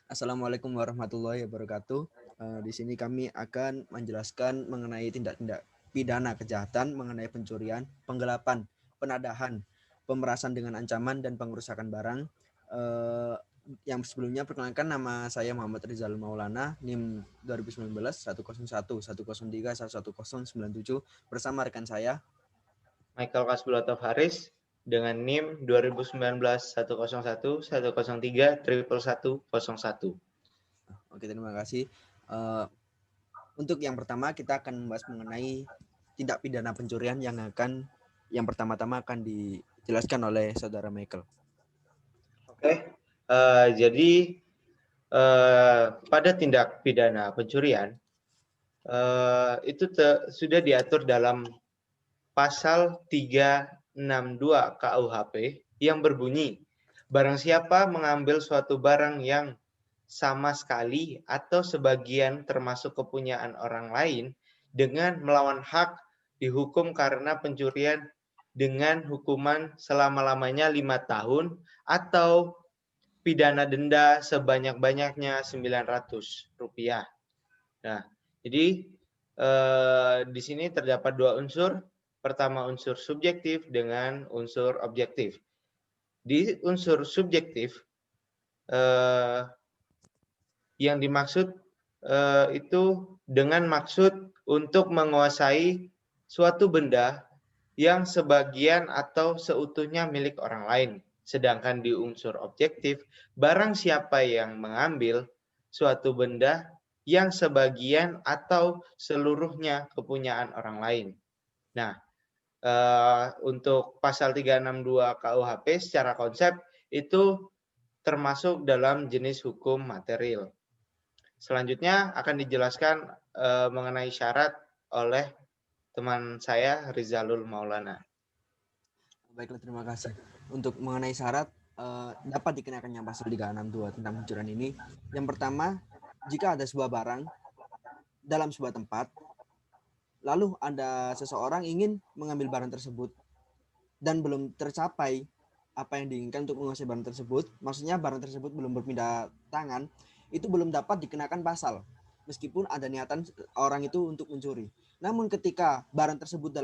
Assalamualaikum warahmatullahi wabarakatuh. Di sini kami akan menjelaskan mengenai tindak-tindak pidana kejahatan mengenai pencurian, penggelapan, penadahan, pemerasan dengan ancaman dan pengerusakan barang. Eh, yang sebelumnya perkenalkan, nama saya Muhammad Rizal Maulana, NIM 2019 101 103 11097 bersama rekan saya. Michael Kasbulatov Haris dengan NIM 2019 101 103 11101. Oke, terima kasih. Eh, untuk yang pertama kita akan membahas mengenai tindak pidana pencurian yang pertama-tama akan dijelaskan oleh saudara Michael. Oke, jadi pada tindak pidana pencurian itu sudah diatur dalam pasal 362 KUHP yang berbunyi, barang siapa mengambil suatu barang yang sama sekali atau sebagian termasuk kepunyaan orang lain dengan melawan hak dihukum karena pencurian dengan hukuman selama-lamanya 5 tahun atau pidana denda sebanyak-banyaknya Rp900. Nah, jadi di sini terdapat dua unsur. Pertama unsur subjektif dengan unsur objektif. Di unsur subjektif yang dimaksud itu dengan maksud untuk menguasai suatu benda yang sebagian atau seutuhnya milik orang lain. Sedangkan di unsur objektif, barang siapa yang mengambil suatu benda yang sebagian atau seluruhnya kepunyaan orang lain. Nah, untuk pasal 362 KUHP secara konsep itu termasuk dalam jenis hukum material. Selanjutnya akan dijelaskan mengenai syarat oleh teman saya Rizalul Maulana. Baiklah, terima kasih. Untuk mengenai syarat dapat dikenakannya pasal 362 tentang pencurian ini. Yang pertama, jika ada sebuah barang dalam sebuah tempat, lalu ada seseorang ingin mengambil barang tersebut dan belum tercapai apa yang diinginkan untuk menguasai barang tersebut, maksudnya barang tersebut belum berpindah tangan, itu belum dapat dikenakan pasal meskipun ada niatan orang itu untuk mencuri. Namun ketika barang tersebut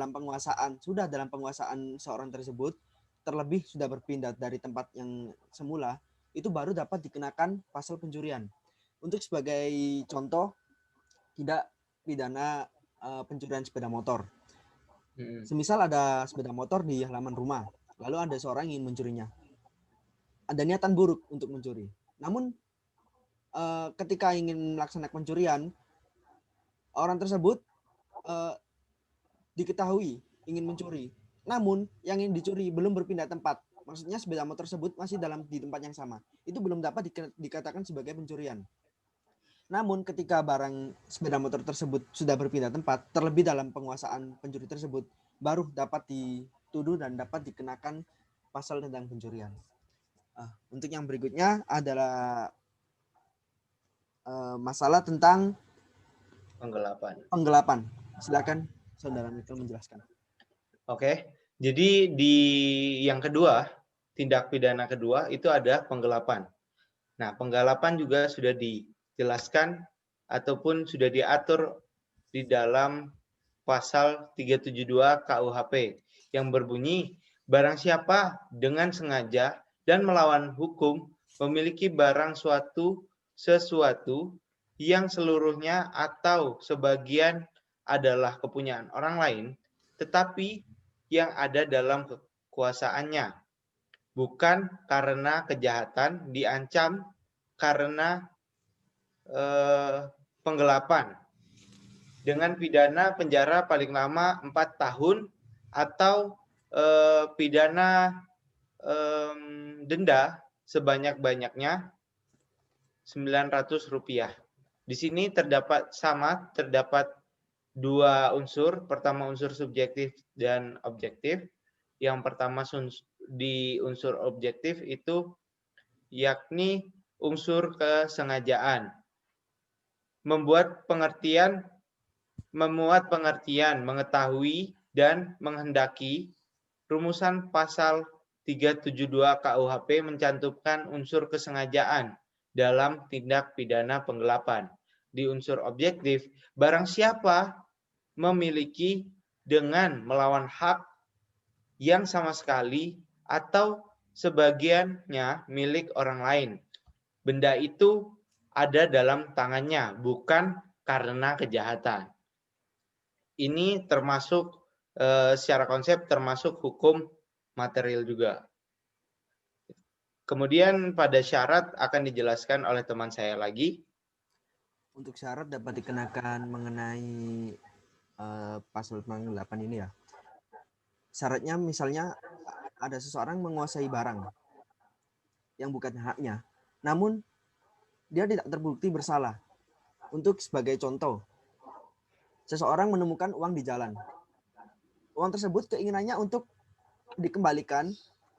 sudah dalam penguasaan seorang tersebut, terlebih sudah berpindah dari tempat yang semula, itu baru dapat dikenakan pasal pencurian. Untuk sebagai contoh, tidak pidana pencurian sepeda motor. Semisal ada sepeda motor di halaman rumah, lalu ada seorang yang ingin mencurinya. Ada niatan buruk untuk mencuri. Namun ketika ingin melaksanakan pencurian, orang tersebut diketahui ingin mencuri. Namun yang ingin dicuri belum berpindah tempat. Maksudnya sepeda motor tersebut masih di tempat yang sama. Itu belum dapat dikatakan sebagai pencurian. Namun ketika barang sepeda motor tersebut sudah berpindah tempat, terlebih dalam penguasaan pencuri tersebut, baru dapat dituduh dan dapat dikenakan pasal tentang pencurian. Untuk yang berikutnya adalah masalah tentang penggelapan. Silakan saudara Michael menjelaskan. Oke, jadi di yang kedua, tindak pidana kedua itu ada penggelapan. Nah, penggelapan juga sudah dijelaskan ataupun sudah diatur di dalam pasal 372 KUHP yang berbunyi, barang siapa dengan sengaja dan melawan hukum memiliki barang sesuatu yang seluruhnya atau sebagian adalah kepunyaan orang lain, tetapi yang ada dalam kekuasaannya, bukan karena kejahatan, diancam karena penggelapan dengan pidana penjara paling lama 4 tahun atau pidana denda sebanyak-banyaknya Rp900. Di sini terdapat dua unsur. Pertama unsur subjektif dan objektif. Yang pertama di unsur objektif itu yakni unsur kesengajaan. Memuat pengertian, mengetahui dan menghendaki. Rumusan pasal 372 KUHP mencantumkan unsur kesengajaan dalam tindak pidana penggelapan. Di unsur objektif, barang siapa memiliki dengan melawan hak yang sama sekali atau sebagiannya milik orang lain. Benda itu ada dalam tangannya, bukan karena kejahatan. Ini termasuk secara konsep termasuk hukum material juga. Kemudian pada syarat akan dijelaskan oleh teman saya lagi. Untuk syarat dapat dikenakan mengenai pasal 8 ini ya. Syaratnya misalnya ada seseorang menguasai barang yang bukan haknya, namun dia tidak terbukti bersalah. Untuk sebagai contoh, seseorang menemukan uang di jalan. Uang tersebut keinginannya untuk dikembalikan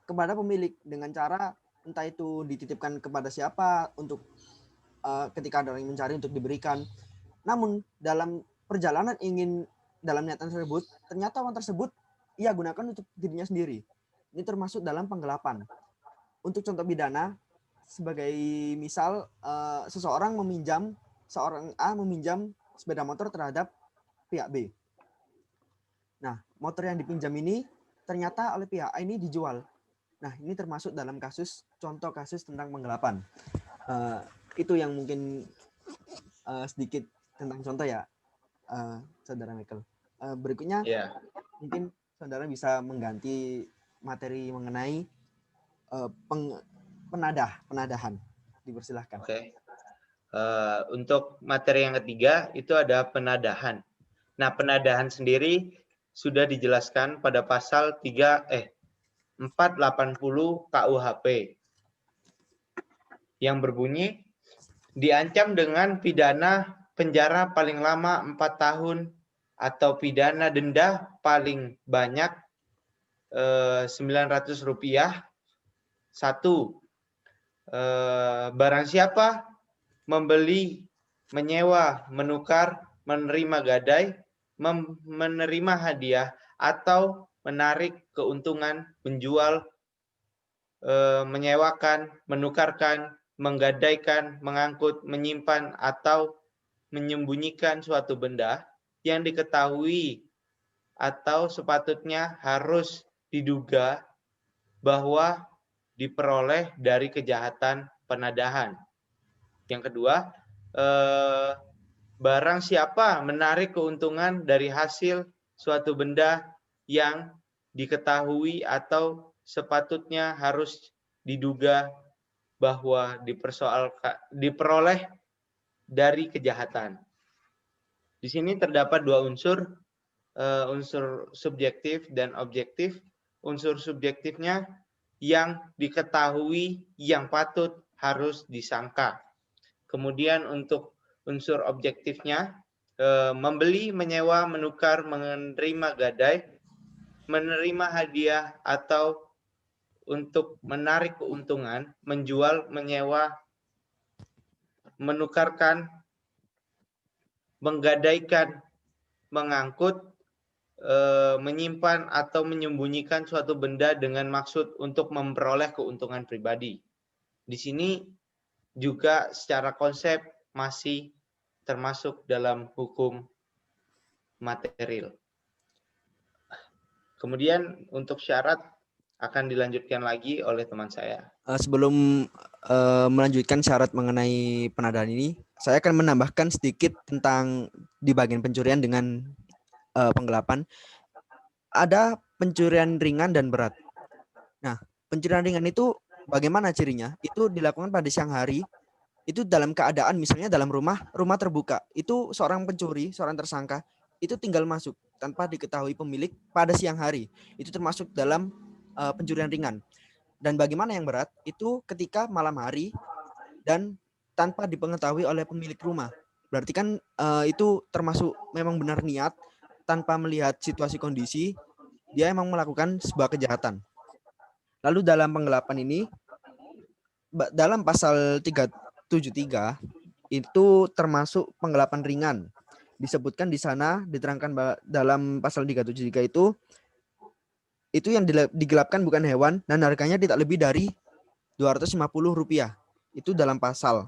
kepada pemilik dengan cara entah itu dititipkan kepada siapa untuk ketika ada orang yang mencari untuk diberikan. Namun dalam perjalanan ingin dalam niatan tersebut, ternyata uang tersebut ia gunakan untuk dirinya sendiri. Ini termasuk dalam penggelapan. Untuk contoh pidana, sebagai misal seorang A meminjam sepeda motor terhadap pihak B. Nah, motor yang dipinjam ini ternyata oleh pihak A ini dijual. Nah, ini termasuk dalam contoh kasus tentang penggelapan. Itu yang mungkin sedikit tentang contoh ya, Saudara Michael. Berikutnya, mungkin saudara bisa mengganti materi mengenai penadahan. Dipersilahkan. Oke. Untuk materi yang ketiga itu ada penadahan. Nah, penadahan sendiri sudah dijelaskan pada pasal 480 KUHP yang berbunyi diancam dengan pidana penjara paling lama 4 tahun atau pidana denda paling banyak Rp900. 1. Barang siapa membeli, menyewa, menukar, menerima gadai, menerima hadiah, atau menarik keuntungan, menjual, menyewakan, menukarkan, menggadaikan, mengangkut, menyimpan, atau menyembunyikan suatu benda yang diketahui atau sepatutnya harus diduga bahwa diperoleh dari kejahatan penadahan. Yang kedua, barang siapa menarik keuntungan dari hasil suatu benda yang diketahui atau sepatutnya harus diduga bahwa diperoleh dari kejahatan. Di sini terdapat dua unsur, unsur subjektif dan objektif. Unsur subjektifnya yang diketahui yang patut harus disangka. Kemudian untuk unsur objektifnya, membeli, menyewa, menukar, menerima gadai, menerima hadiah, atau untuk menarik keuntungan, menjual, menyewa, menukarkan, menggadaikan, mengangkut, menyimpan atau menyembunyikan suatu benda dengan maksud untuk memperoleh keuntungan pribadi. Di sini juga secara konsep masih termasuk dalam hukum material. Kemudian untuk syarat akan dilanjutkan lagi oleh teman saya. Sebelum melanjutkan syarat mengenai penadahan ini, saya akan menambahkan sedikit tentang di bagian pencurian dengan penggelapan. Ada pencurian ringan dan berat. Nah, pencurian ringan itu bagaimana cirinya? Itu dilakukan pada siang hari. Itu dalam keadaan misalnya dalam rumah terbuka. Itu seorang pencuri, seorang tersangka itu tinggal masuk tanpa diketahui pemilik pada siang hari. Itu termasuk dalam pencurian ringan. Dan bagaimana yang berat? Itu ketika malam hari dan tanpa dipengetahui oleh pemilik rumah. Berarti kan itu termasuk memang benar niat tanpa melihat situasi kondisi, dia emang melakukan sebuah kejahatan. Lalu dalam penggelapan ini, dalam pasal 373 itu termasuk penggelapan ringan. Disebutkan di sana, diterangkan dalam pasal 373 itu yang digelapkan bukan hewan dan harganya tidak lebih dari Rp250. Itu dalam pasal.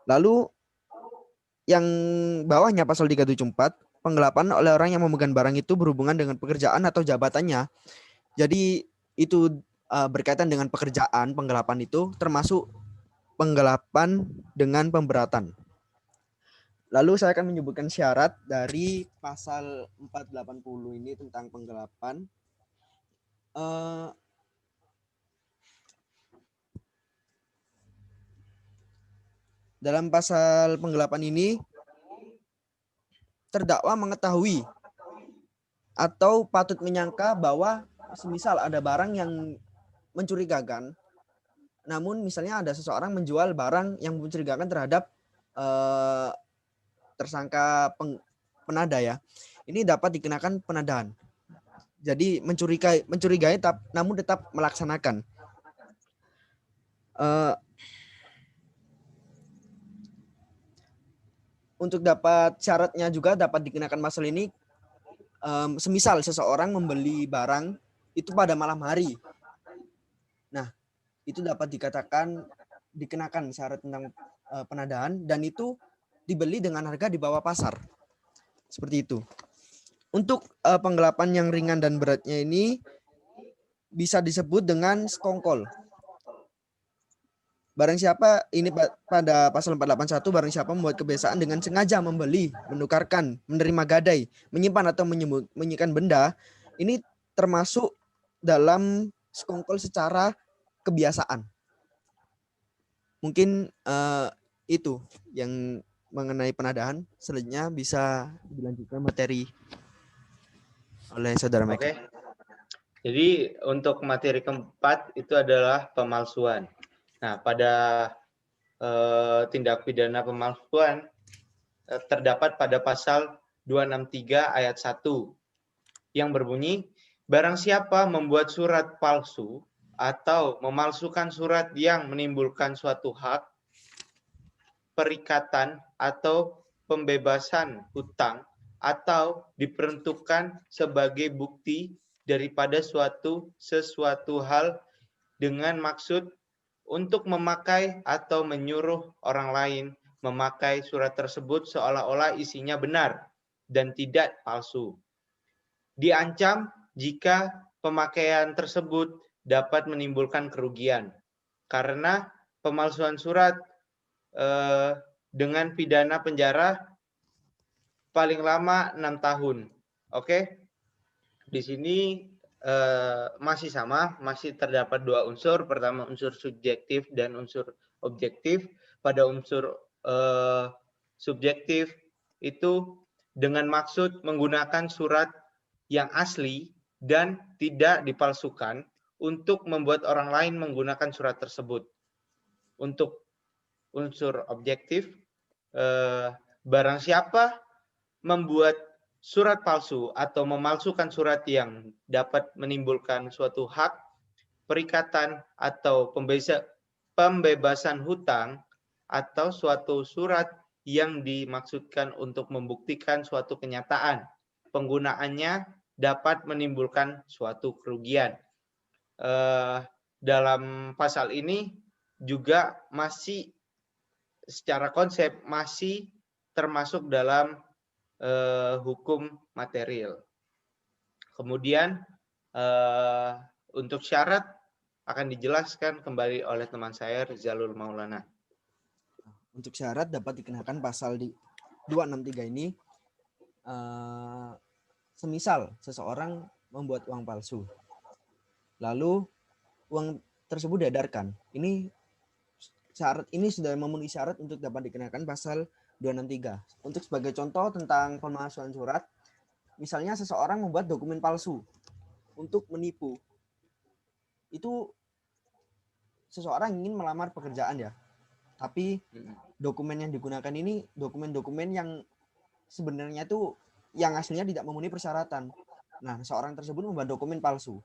Lalu yang bawahnya pasal 374, penggelapan oleh orang yang memegang barang itu berhubungan dengan pekerjaan atau jabatannya. Jadi itu berkaitan dengan pekerjaan, penggelapan itu termasuk penggelapan dengan pemberatan. Lalu saya akan menyebutkan syarat dari pasal 480 ini tentang penggelapan. Dalam pasal penggelapan ini, terdakwa mengetahui atau patut menyangka bahwa semisal ada barang yang mencurigakan, namun misalnya ada seseorang menjual barang yang mencurigakan terhadap tersangka penada ya, ini dapat dikenakan penadaan. Jadi mencurigai namun tetap melaksanakan. Untuk dapat syaratnya juga dapat dikenakan pasal ini, semisal seseorang membeli barang itu pada malam hari. Nah, itu dapat dikenakan syarat tentang penadaan, dan itu dibeli dengan harga di bawah pasar. Seperti itu. Untuk penggelapan yang ringan dan beratnya ini bisa disebut dengan sekongkol. Barang siapa, ini pada pasal 481, barang siapa membuat kebiasaan dengan sengaja membeli, menukarkan, menerima gadai, menyimpan atau menyembunyikan benda, ini termasuk dalam sekongkol secara kebiasaan. Mungkin itu yang mengenai penadaan. Selanjutnya bisa dilanjutkan materi oleh saudara Mike. Oke. Jadi untuk materi keempat itu adalah pemalsuan. Nah, pada tindak pidana pemalsuan terdapat pada pasal 263 ayat 1 yang berbunyi, barang siapa membuat surat palsu atau memalsukan surat yang menimbulkan suatu hak, perikatan atau pembebasan hutang atau diperuntukkan sebagai bukti daripada sesuatu hal dengan maksud untuk memakai atau menyuruh orang lain memakai surat tersebut seolah-olah isinya benar dan tidak palsu. Diancam jika pemakaian tersebut dapat menimbulkan kerugian. Karena pemalsuan surat dengan pidana penjara paling lama 6 tahun. Oke. Di sini masih sama, masih terdapat dua unsur. Pertama unsur subjektif dan unsur objektif. Pada unsur subjektif itu dengan maksud menggunakan surat yang asli dan tidak dipalsukan untuk membuat orang lain menggunakan surat tersebut. Untuk unsur objektif, barang siapa membuat surat palsu atau memalsukan surat yang dapat menimbulkan suatu hak, perikatan atau pembebasan hutang atau suatu surat yang dimaksudkan untuk membuktikan suatu kenyataan, penggunaannya dapat menimbulkan suatu kerugian. Dalam pasal ini juga masih secara konsep masih termasuk dalam hukum material. Kemudian untuk syarat akan dijelaskan kembali oleh teman saya Rizalul Maulana. Untuk syarat dapat dikenakan pasal di 263 ini, semisal seseorang membuat uang palsu, lalu uang tersebut diedarkan. Ini syarat ini sudah memenuhi syarat untuk dapat dikenakan pasal 263. Untuk sebagai contoh tentang pemalsuan surat, misalnya seseorang membuat dokumen palsu untuk menipu. Itu seseorang ingin melamar pekerjaan ya, tapi dokumen yang digunakan ini dokumen-dokumen yang sebenarnya itu yang aslinya tidak memenuhi persyaratan. Nah, seorang tersebut membuat dokumen palsu.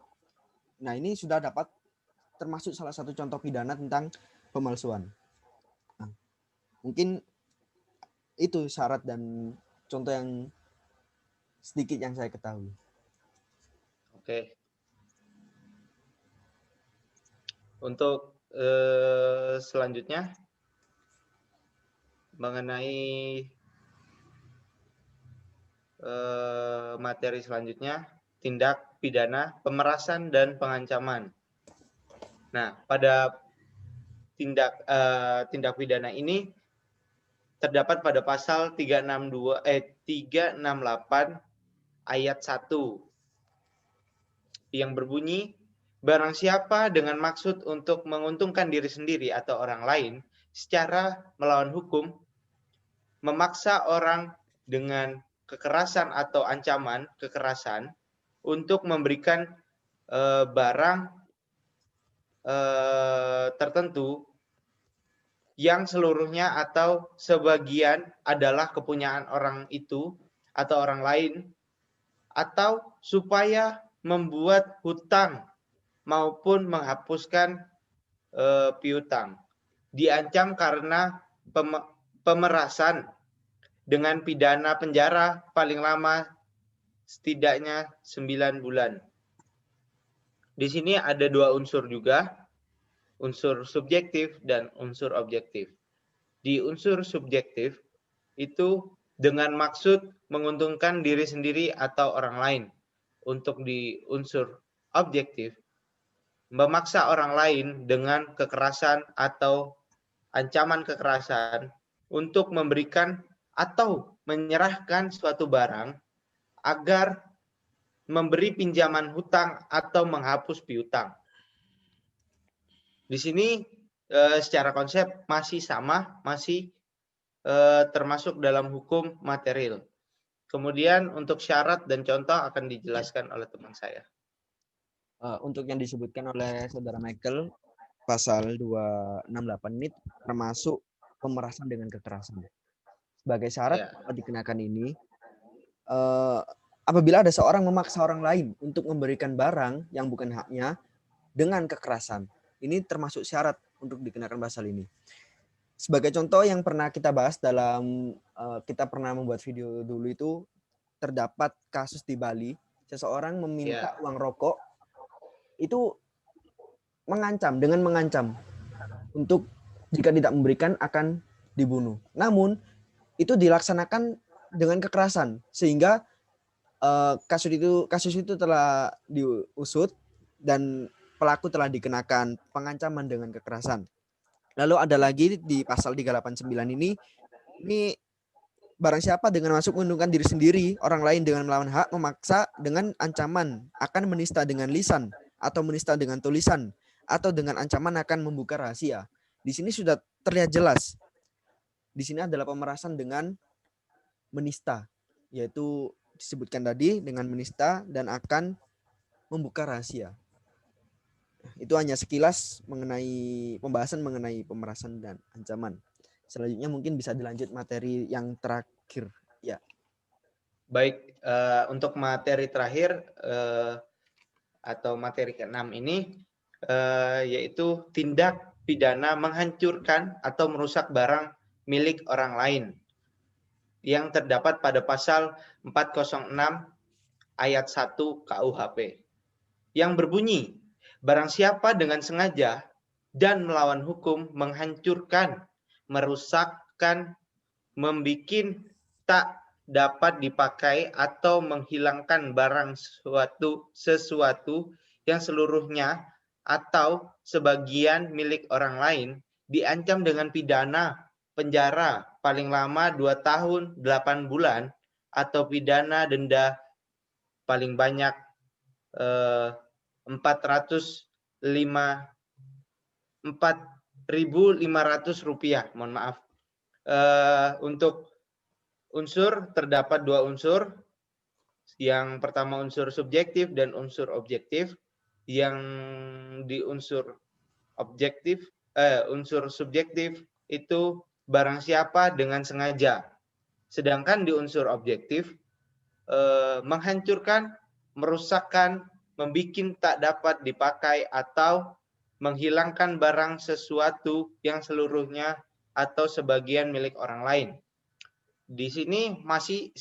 Nah, ini sudah dapat termasuk salah satu contoh pidana tentang pemalsuan. Nah, mungkin itu syarat dan contoh yang sedikit yang saya ketahui. Oke. Untuk selanjutnya mengenai materi selanjutnya, tindak pidana pemerasan dan pengancaman. Nah, pada tindak pidana ini terdapat pada pasal 368 ayat 1 yang berbunyi, barang siapa dengan maksud untuk menguntungkan diri sendiri atau orang lain secara melawan hukum, memaksa orang dengan kekerasan atau ancaman kekerasan untuk memberikan barang tertentu yang seluruhnya atau sebagian adalah kepunyaan orang itu atau orang lain, atau supaya membuat hutang maupun menghapuskan piutang, diancam karena pemerasan dengan pidana penjara paling lama setidaknya 9 bulan. Di sini ada dua unsur juga, unsur subjektif dan unsur objektif. Di unsur subjektif itu dengan maksud menguntungkan diri sendiri atau orang lain. Untuk di unsur objektif, memaksa orang lain dengan kekerasan atau ancaman kekerasan untuk memberikan atau menyerahkan suatu barang agar memberi pinjaman hutang atau menghapus piutang. Di sini secara konsep masih sama, masih termasuk dalam hukum material. Kemudian untuk syarat dan contoh akan dijelaskan oleh teman saya. Untuk yang disebutkan oleh Saudara Michael, pasal 268 ini termasuk pemerasan dengan kekerasan. Sebagai syarat dikenakan ini, apabila ada seorang memaksa orang lain untuk memberikan barang yang bukan haknya dengan kekerasan, ini termasuk syarat untuk dikenakan pasal ini. Sebagai contoh yang pernah kita bahas dalam kita pernah membuat video dulu itu, terdapat kasus di Bali, seseorang meminta uang rokok, itu dengan mengancam untuk jika tidak memberikan akan dibunuh. Namun itu dilaksanakan dengan kekerasan sehingga kasus itu telah diusut dan pelaku telah dikenakan pengancaman dengan kekerasan. Lalu ada lagi di pasal 389 ini barang siapa dengan masuk menguntungkan diri sendiri, orang lain dengan melawan hak, memaksa dengan ancaman akan menista dengan lisan atau menista dengan tulisan atau dengan ancaman akan membuka rahasia. Di sini sudah terlihat jelas. Di sini adalah pemerasan dengan menista, yaitu disebutkan tadi dengan menista dan akan membuka rahasia. Itu hanya sekilas mengenai pembahasan mengenai pemerasan dan ancaman. Selanjutnya mungkin bisa dilanjut materi yang terakhir. Ya. Baik, untuk materi terakhir atau materi ke-6 ini yaitu tindak pidana menghancurkan atau merusak barang milik orang lain yang terdapat pada pasal 406 ayat 1 KUHP yang berbunyi, barang siapa dengan sengaja dan melawan hukum menghancurkan, merusakkan, membikin tak dapat dipakai atau menghilangkan barang sesuatu yang seluruhnya atau sebagian milik orang lain, diancam dengan pidana penjara paling lama 2 tahun 8 bulan atau pidana denda paling banyak 4.500 rupiah. Mohon maaf. Untuk unsur terdapat dua unsur. Yang pertama unsur subjektif dan unsur objektif. Yang di unsur subjektif itu barang siapa dengan sengaja. Sedangkan di unsur objektif menghancurkan, merusakkan, membikin tak dapat dipakai atau menghilangkan barang sesuatu yang seluruhnya atau sebagian milik orang lain. Di sini masih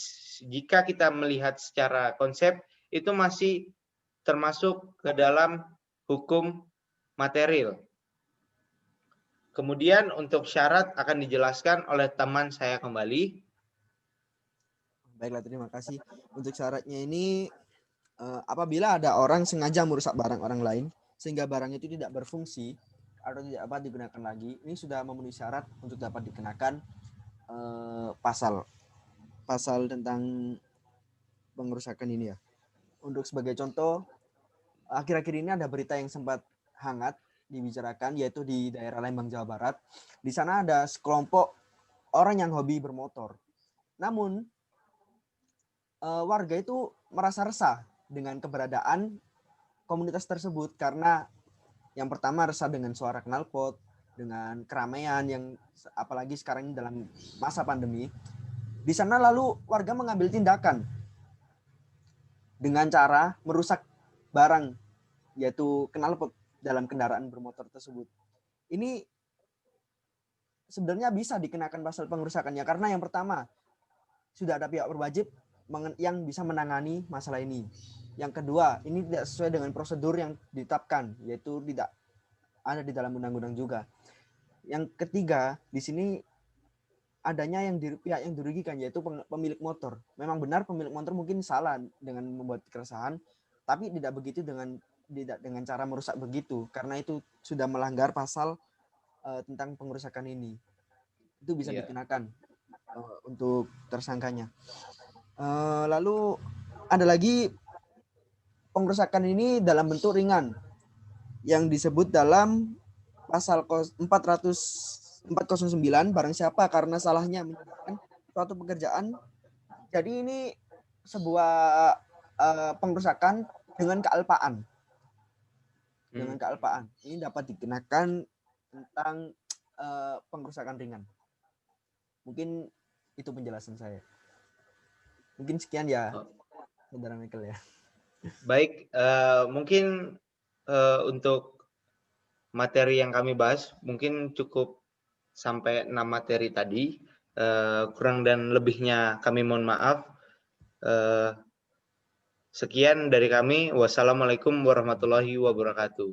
jika kita melihat secara konsep itu masih termasuk ke dalam hukum material. Kemudian untuk syarat akan dijelaskan oleh teman saya kembali. Baiklah, terima kasih. Untuk syaratnya ini, apabila ada orang sengaja merusak barang orang lain sehingga barang itu tidak berfungsi atau tidak dapat digunakan lagi, ini sudah memenuhi syarat untuk dapat dikenakan pasal tentang pengerusakan ini ya. Untuk sebagai contoh, akhir-akhir ini ada berita yang sempat hangat dibicarakan, yaitu di daerah Lembang, Jawa Barat. Di sana ada sekelompok orang yang hobi bermotor. Namun warga itu merasa resah dengan keberadaan komunitas tersebut karena yang pertama resah dengan suara knalpot, dengan keramaian yang apalagi sekarang ini dalam masa pandemi. Di sana lalu warga mengambil tindakan dengan cara merusak barang, yaitu knalpot dalam kendaraan bermotor tersebut. Ini sebenarnya bisa dikenakan pasal pengerusakannya karena yang pertama sudah ada pihak berwajib yang bisa menangani masalah ini. Yang kedua, ini tidak sesuai dengan prosedur yang ditetapkan, yaitu tidak ada di dalam undang-undang juga. Yang ketiga, di sini adanya pihak yang dirugikan, yaitu pemilik motor. Memang benar pemilik motor mungkin salah dengan membuat keresahan, tapi tidak begitu dengan cara merusak begitu, karena itu sudah melanggar pasal tentang pengerusakan ini. Itu bisa dikenakan untuk tersangkanya. Lalu ada lagi pengerusakan ini dalam bentuk ringan yang disebut dalam pasal 409, barang siapa karena salahnya mengerjakan suatu pekerjaan. Jadi ini sebuah pengerusakan dengan kealpaan. Dengan kealpaan. Ini dapat dikenakan tentang pengerusakan ringan. Mungkin itu penjelasan saya. Mungkin sekian ya, Saudara Michael ya. Baik, mungkin untuk materi yang kami bahas mungkin cukup sampai 6 materi tadi. Kurang dan lebihnya kami mohon maaf. Sekian dari kami. Wassalamualaikum warahmatullahi wabarakatuh.